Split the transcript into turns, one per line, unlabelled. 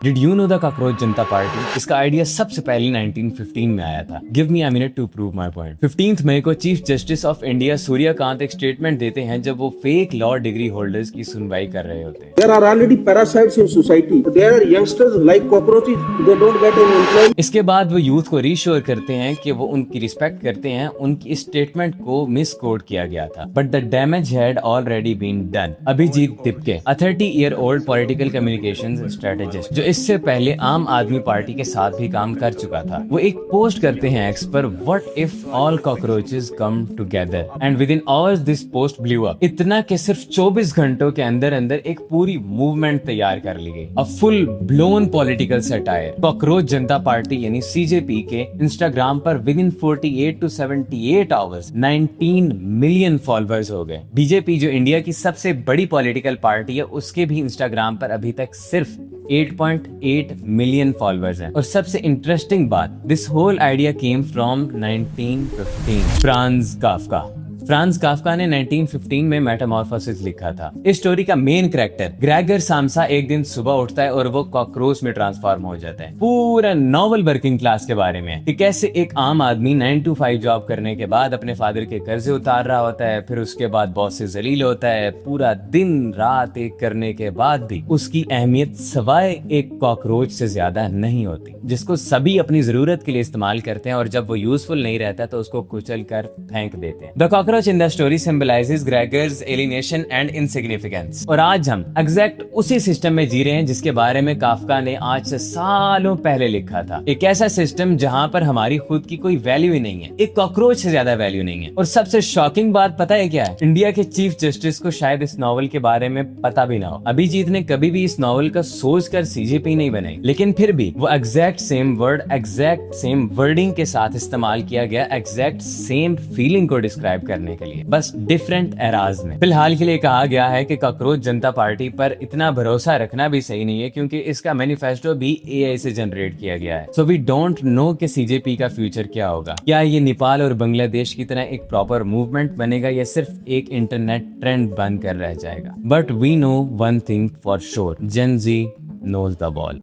Did you know the cockroach Janata party? इसका idea सबसे पहले 1915 में आया था। Give me a minute to prove my point. 15 मई को chief justice of India Suryakant एक स्टेटमेंट देते हैं जब वो फेक लॉ डिग्री होल्डर्स की सुनवाई कर रहे होते हैं।
There are already parasites in society. There are youngsters like cockroaches. They don't get any employment.
इसके बाद वो यूथ को रीश्योर करते हैं कि वो उनकी रिस्पेक्ट करते हैं। उनकी इस स्टेटमेंट को मिस कोड किया गया था, but the damage had already been done. Abhijit Tipke, a 30-year-old political communications strategist, जो इससे पहले आम आदमी पार्टी के साथ भी काम कर चुका था, वो एक पोस्ट करते हैं एक्स पर, what if all cockroaches come together, and with in hours this post blew up. इतना कि सिर्फ 24 घंटों के अंदर अंदर एक पूरी मूवमेंट तैयार कर ली गई, a full blown political satire. Cockroach Janata party यानी सीजेपी के इंस्टाग्राम पर with in 48 to 78 hours 19 million followers हो गए। बीजेपी जो इंडिया की सबसे बड़ी पॉलिटिकल पार्टी है, उसके भी इंस्टाग्राम पर अभी तक सिर्फ 8.8 मिलियन फॉलोअर्स हैं। और सबसे इंटरेस्टिंग बात, this whole idea came from 1915। Franz Kafka ने 1915 में मेटामॉर्फोसिस लिखा था। इस स्टोरी का मेन कैरेक्टर ग्रेगर साम्सा एक दिन सुबह उठता है और वो कॉकरोच में ट्रांसफॉर्म हो जाता है। पूरा नॉवल वर्किंग क्लास के बारे में कि कैसे एक आम आदमी 9 to 5 जॉब करने के बाद अपने फादर के कर्जे उतार रहा होता है, फिर उसके बाद बॉस से जलील होता है, पूरा दिन रात एक करने के बाद भी उसकी अहमियत सवाए एक कॉकरोच से ज्यादा नहीं होती, जिसको सभी अपनी जरूरत के लिए इस्तेमाल करते हैं और जब वो यूजफुल नहीं रहता तो उसको कुचल कर फेंक देते हैं। The cockroach in the story symbolizes Gregor's alienation and insignificance। और आज हम एग्जैक्ट उसी सिस्टम में जी रहे हैं जिसके बारे में काफ्का ने आज से सालों पहले लिखा था। एक ऐसा सिस्टम जहां पर हमारी खुद की कोई वैल्यू ही नहीं है, एक कॉकरोच से ज्यादा वैल्यू नहीं है। और सबसे शॉकिंग बात पता है क्या है? इंडिया के चीफ जस्टिस को शायद इस नॉवल के बारे में पता भी ना हो। अभिजीत ने कभी भी इस नॉवल का सोच कर सीजेपी नहीं बनाई, लेकिन फिर भी वो exact same word, exact same wording के साथ इस्तेमाल किया गया, एग्जैक्ट सेम फीलिंग को डिस्क्राइब करने के लिए, बस डिफरेंट एराज में। फिलहाल के लिए कहा गया है कि कॉकरोच जनता पार्टी पर इतना भरोसा रखना भी सही नहीं है, क्योंकि इसका मैनिफेस्टो भी एआई से जनरेट किया गया है। सो वी डोंट नो कि सीजेपी का फ्यूचर क्या होगा। क्या ये नेपाल और बांग्लादेश की तरह एक प्रॉपर मूवमेंट बनेगा या सिर्फ एक इंटरनेट ट्रेंड बनकर रह जाएगा? But we know one thing for sure, Gen Z knows the ball.